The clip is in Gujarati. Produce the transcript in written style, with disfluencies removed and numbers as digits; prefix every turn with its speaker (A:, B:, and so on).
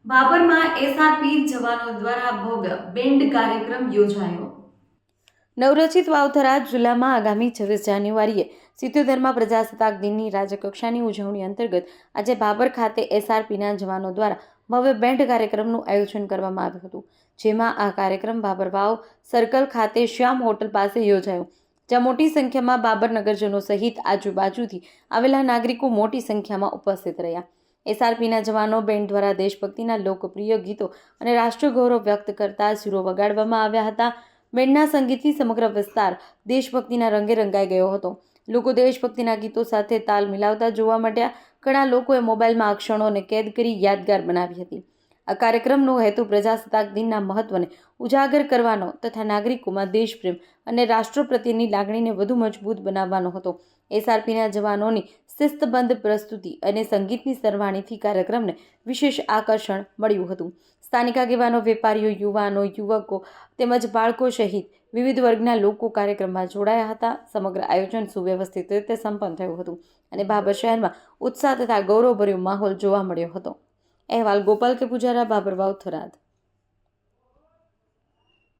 A: બાબરમાં એસઆરપી જવાનો દ્વારા ભવ્ય બેન્ડ કાર્યક્રમ યોજાયો। નવરચિત વાવથરા જિલ્લામાં આગામી 26 જાન્યુઆરીએ 77મા પ્રજાસત્તાક દિનની રાજ્યકક્ષાની ઉજવણી અંતર્ગત આજે બાબર ખાતે એસઆરપીના જવાનો દ્વારા ભવ્ય બેન્ડ કાર્યક્રમનું આયોજન કરવામાં આવ્યું હતું, જેમાં આ કાર્યક્રમ બાબર વાવ સર્કલ ખાતે શ્યામ હોટલ પાસે યોજાયો, જ્યાં મોટી સંખ્યામાં બાબર નગરજનો સહિત આજુબાજુથી આવેલા નાગરિકો મોટી સંખ્યામાં ઉપસ્થિત રહ્યા। એસઆરપીના જવાનો બેન્ડ દ્વારા દેશભક્તિના લોકપ્રિય ગીતો અને રાષ્ટ્રગૌરવ વ્યક્ત કરતા સૂરો વગાડવામાં આવ્યા હતા। બેન્ડના સંગીતથી સમગ્ર વિસ્તાર દેશભક્તિના રંગે રંગાઈ ગયો હતો। લોકો દેશભક્તિના ગીતો સાથે તાલ મિલાવતા જોવા મળ્યા। ઘણા લોકોએ મોબાઈલમાં આ ક્ષણોને કેદ કરી યાદગાર બનાવી હતી। આ કાર્યક્રમનો હેતુ પ્રજાસત્તાક દિનના મહત્વને ઉજાગર કરવાનો તથા નાગરિકોમાં દેશપ્રેમ અને રાષ્ટ્ર પ્રત્યેની લાગણીને વધુ મજબૂત બનાવવાનો હતો। એસઆરપીના જવાનોની શિસ્તબદ્ધ પ્રસ્તુતિ અને સંગીતની સરવાણીથી કાર્યક્રમને વિશેષ આકર્ષણ મળ્યું હતું। સ્થાનિક આગેવાનો, વેપારીઓ, યુવાનો, યુવકો તેમજ બાળકો સહિત વિવિધ વર્ગના લોકો કાર્યક્રમમાં જોડાયા હતા। સમગ્ર આયોજન સુવ્યવસ્થિત રીતે સંપન્ન થયું હતું અને બાબર શહેરમાં ઉત્સાહ તથા ગૌરવભર્યો માહોલ જોવા મળ્યો હતો। અહેવાલ ગોપાલ કે પૂજારા, બાબર વાવ, થરાદ।